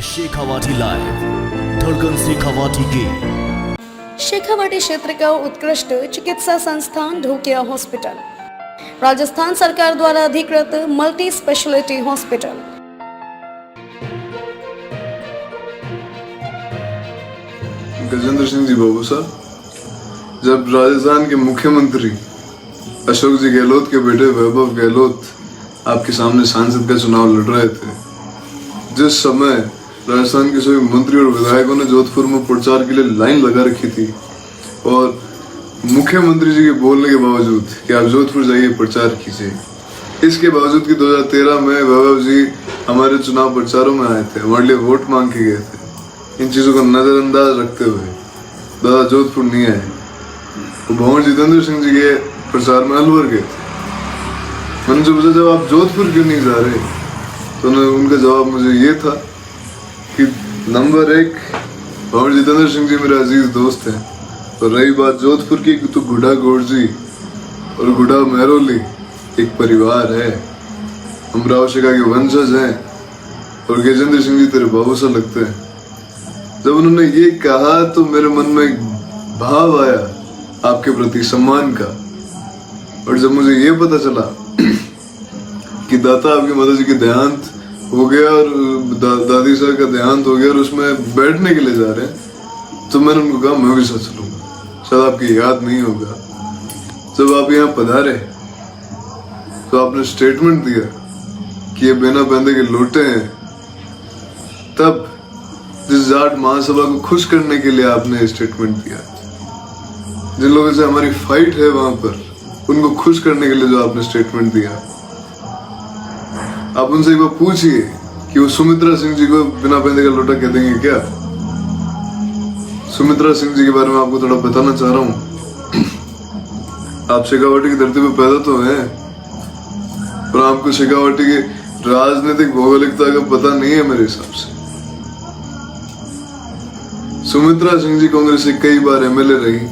Shekhawati live धड़कन शेखावाटी की। शेखावाटी क्षेत्र का उत्कृष्ट चिकित्सा संस्थान ढोकिया हॉस्पिटल, राजस्थान सरकार द्वारा अधिकृत multi speciality hospital. Gajendra Singh ji बाबू साहब, जब राजस्थान के मुख्यमंत्री अशोक जी गहलोत के बेटे वैभव गहलोत आपके सामने सांसद का चुनाव लड़ रहे थे, जिस समय राजस्थान के सभी मंत्री और विधायकों ने जोधपुर में प्रचार के लिए लाइन लगा रखी थी और मुख्यमंत्री जी के बोलने के बावजूद कि आप जोधपुर जाइए प्रचार कीजिए, इसके बावजूद कि 2013 में वैभव जी हमारे चुनाव प्रचारों में आए थे, हमारे लिए वोट मांग के गए थे। इन चीजों को नजरअंदाज रखते हुए दादा जोधपुर नहीं आए, वो भंवर जितेंद्र सिंह जी के प्रचार में अलवर गए थे। मैंने जो पूछा जब आप जोधपुर क्यों नहीं जा रहे, तो उनका जवाब मुझे ये था कि नंबर 1 भंवर जितेंद्र सिंह जी मेरे अजीज दोस्त हैं, और रही बात जोधपुर की तो गुड्डा गोरजी और गुड्डा मेहरोली एक परिवार है, हम राव शेखा के वंशज हैं और गजेंद्र सिंह जी तेरे बाबू से लगते हैं। जब उन्होंने ये कहा तो मेरे मन में एक भाव आया आपके प्रति सम्मान का, और जब मुझे ये पता चला कि दाता आपकी माता जी के देहांत हो गया और दादी साहब का देहांत हो गया और उसमें बैठने के लिए जा रहे हैं, तो मैंने उनको कहा मैं भी साथ चलूंगा, शायद आपकी याद नहीं होगा। जब आप यहाँ पधारे तो आपने स्टेटमेंट दिया कि ये बिना बंदे के लोटे हैं, तब जिस जाट महासभा को खुश करने के लिए आपने स्टेटमेंट दिया, जिन लोगों से हमारी फाइट है वहां पर, उनको खुश करने के लिए जो आपने स्टेटमेंट दिया, आप उनसे एक बार पूछिए कि वो सुमित्रा सिंह जी को बिना पहने का लोटा कह देंगे क्या। सुमित्रा सिंह जी के बारे में आपको थोड़ा बताना चाह रहा हूं। आप शेखावाटी की धरती पर पैदा तो हैं, पर आपको शेखावाटी की राजनीतिक भौगोलिकता का पता नहीं है मेरे हिसाब से। सुमित्रा सिंह जी कांग्रेस से कई बार एमएलए रही,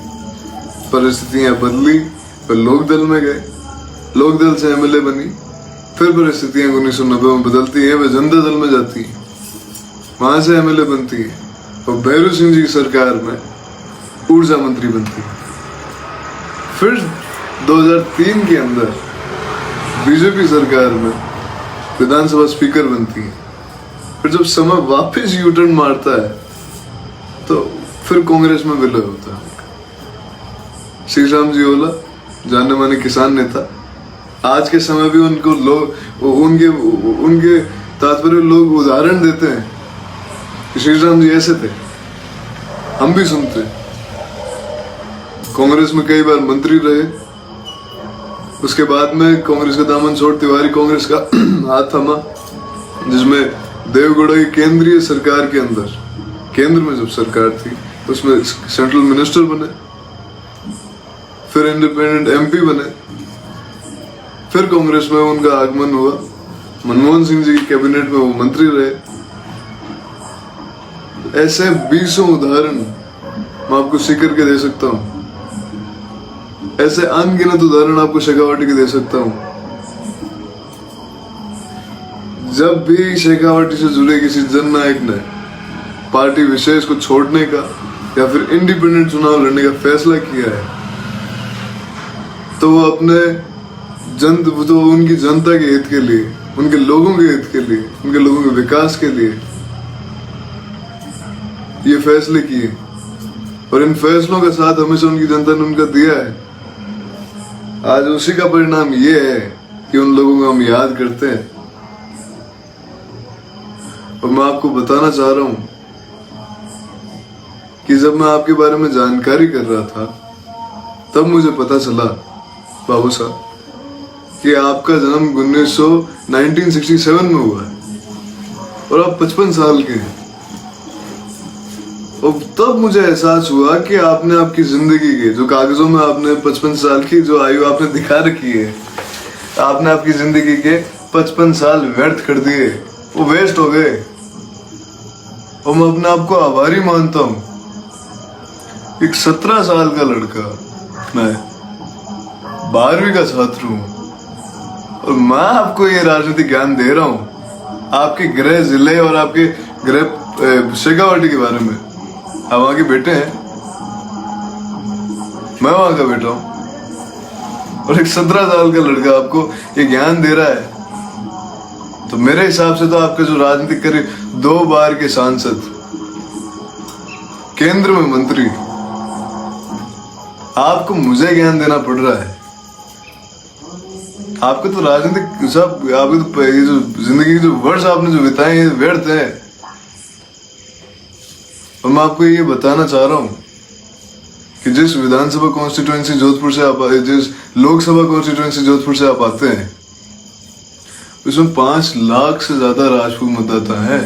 परिस्थितियां बदली, फिर लोकदल में गए, लोकदल से एमएलए बनी, फिर परिस्थितियां 1990 में बदलती हैं, वे जनता दल में जाती हैं, वहां से एमएलए बनती है और भैरू सिंह जी की सरकार में ऊर्जा मंत्री बनती है। फिर 2003 के अंदर बीजेपी सरकार में विधानसभा स्पीकर बनती है। फिर जब समय वापस यूटर्न मारता है तो फिर कांग्रेस में विलय होता है। श्री राम जी ओला जाने माने किसान नेता, आज के समय भी उनको लोग उनके तात्पर्य लोग उदाहरण देते हैं कि श्री राम जी ऐसे थे, हम भी सुनते। कांग्रेस में कई बार मंत्री रहे, उसके बाद में कांग्रेस का दामन छोड़ तिवारी कांग्रेस का हाथ थमा, जिसमें देवगौड़ा की केंद्रीय सरकार के अंदर, केंद्र में जब सरकार थी उसमें सेंट्रल मिनिस्टर बने, फिर इंडिपेंडेंट एमपी बने, फिर कांग्रेस में उनका आगमन हुआ, मनमोहन सिंह जी की कैबिनेट में वो मंत्री रहे। ऐसे 20 उदाहरण मैं आपको सीकर के दे सकता हूं, ऐसे अनगिनत उदाहरण आपको शेखावाटी के दे सकता हूं। जब भी शेखावाटी से जुड़े किसी जननायक ने पार्टी विशेष को छोड़ने का या फिर इंडिपेंडेंट चुनाव लड़ने का फैसला किया है, तो वो तो उनकी जनता के हित के लिए, उनके लोगों के हित के लिए, उनके लोगों के विकास के लिए ये फैसले किए, और इन फैसलों का साथ हमेशा उनकी जनता ने उनका दिया है। आज उसी का परिणाम ये है कि उन लोगों को हम याद करते हैं। और मैं आपको बताना चाह रहा हूं कि जब मैं आपके बारे में जानकारी कर रहा था, तब मुझे पता चला बाबू साहब कि आपका जन्म 1967 में हुआ है और आप 55 साल के हैं। और तब मुझे एहसास हुआ कि आपने आपकी जिंदगी के जो कागजों में आपने 55 साल की जो आयु आपने दिखा रखी है, आपने आपकी जिंदगी के 55 साल व्यर्थ कर दिए, वो वेस्ट हो गए। और मैं अपने आप को आभारी मानता हूं। एक 17 साल का लड़का, मैं 12वीं का छात्र हूं, और मैं आपको ये राजनीतिक ज्ञान दे रहा हूं आपके गृह जिले और आपके गृह शेखावाटी के बारे में। आप वहां के बेटे हैं, मैं वहां का बेटा हूं, और एक 17 साल का लड़का आपको ये ज्ञान दे रहा है। तो मेरे हिसाब से तो आपका जो राजनीतिक करियर, 2 बार के सांसद, केंद्र में मंत्री, आपको मुझे ज्ञान देना पड़ रहा है। आपको तो राजनीतिक सब, आपको तो ये जो जिंदगी के जो वर्ष आपने जो बिताए हैं व्यर्थ है। और मैं आपको ये बताना चाह रहा हूं कि जिस विधानसभा कॉन्स्टिट्यूएंसी जोधपुर से आप, जिस लोकसभा कॉन्स्टिट्यूएंसी जोधपुर से आप आते हैं, उसमें 5 लाख से ज्यादा राजपूत मतदाता है।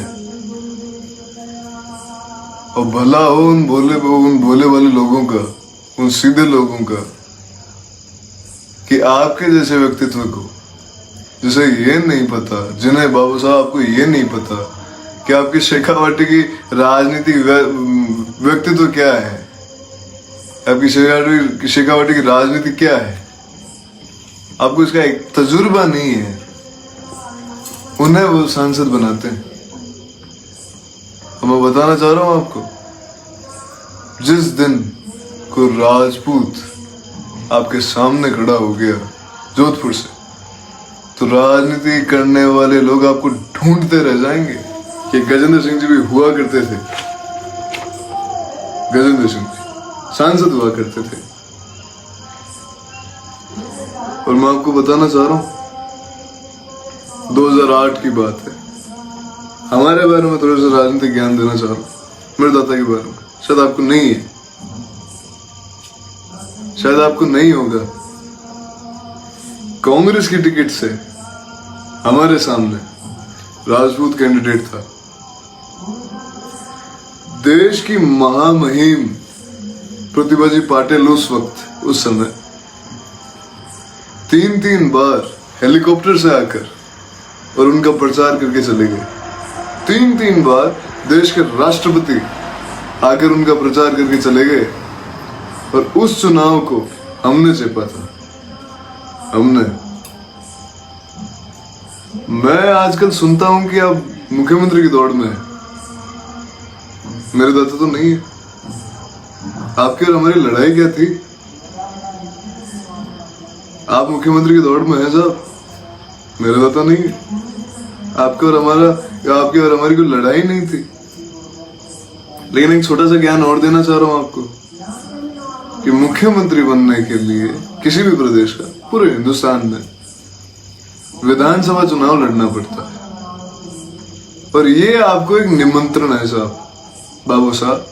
और भला हो उन भोले वाले लोगों का, उन सीधे लोगों का, कि आपके जैसे व्यक्तित्व को, जिसे ये नहीं पता, जिन्हें बाबू साहब आपको ये नहीं पता कि आपकी शेखावाटी की राजनीतिक व्यक्तित्व क्या है, आपकी शेखावाटी की राजनीति क्या है, आपको इसका एक तजुर्बा नहीं है, उन्हें वो सांसद बनाते हैं। और मैं बताना चाह रहा हूं आपको, जिस दिन कोई राजपूत आपके सामने खड़ा हो गया जोधपुर से, तो राजनीति करने वाले लोग आपको ढूंढते रह जाएंगे। कि गजेंद्र सिंह जी भी हुआ करते थे, गजेंद्र सिंह जी सांसद हुआ करते थे। और मैं आपको बताना चाह रहा हूं, 2008 की बात है, हमारे बारे में थोड़ा सा राजनीतिक ज्ञान देना चाह रहा हूं, मेरे दादा के बारे में। शायद आपको नहीं है, शायद आपको नहीं होगा। कांग्रेस की टिकट से हमारे सामने राजपूत कैंडिडेट था। देश की महामहिम प्रतिभा जी पाटिल उस वक्त, उस समय 3 बार हेलीकॉप्टर से आकर और उनका प्रचार करके चले गए। 3 बार देश के राष्ट्रपति आकर उनका प्रचार करके चले गए। और उस चुनाव को हमने चेपा था, हमने। मैं आजकल सुनता हूं कि आप मुख्यमंत्री की दौड़ में हैं। मेरे दादा तो नहीं है। आपकी और हमारी लड़ाई क्या थी? आप मुख्यमंत्री की दौड़ में हैं साहब, मेरा दादा नहीं है। आपकी और हमारी कोई लड़ाई नहीं थी। लेकिन एक छोटा सा ज्ञान और देना चाह रहा हूं आपको कि मुख्यमंत्री बनने के लिए किसी भी प्रदेश का, पूरे हिंदुस्तान में विधानसभा चुनाव लड़ना पड़ता है। और ये आपको एक निमंत्रण है साहब, बाबू साहब,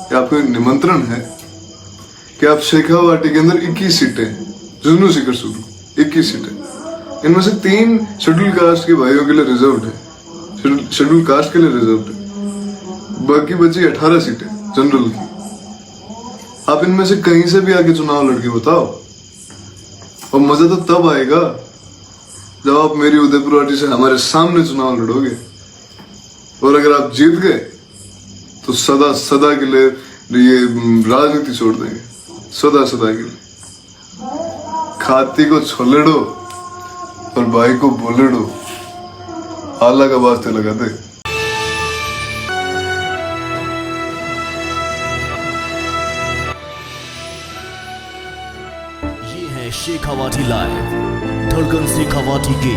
कि आपको एक निमंत्रण है कि आप शेखावाटी के अंदर 21 सीटें, जुनू सिकर शुरू 21 सीटें, इनमें से 3 शेड्यूल कास्ट के भाइयों के लिए रिजर्व्ड है, शेड्यूल कास्ट के लिए रिजर्व्ड है। बाकी बची 18 सीटें जनरल की। आप इनमें से कहीं से भी आके चुनाव लड़के बताओ, और मजा तो तब आएगा जब आप मेरी उदयपुर वाटी से हमारे सामने चुनाव लड़ोगे। और अगर आप जीत गए तो सदा सदा के लिए ये राजनीति छोड़ देंगे, सदा सदा के लिए। खाती को छोलेड़ो और भाई को बोलेड़ो, आला का वास्ते लगा दे। ये है शेखावाटी लाइव, धड़कन शेखावाटी की।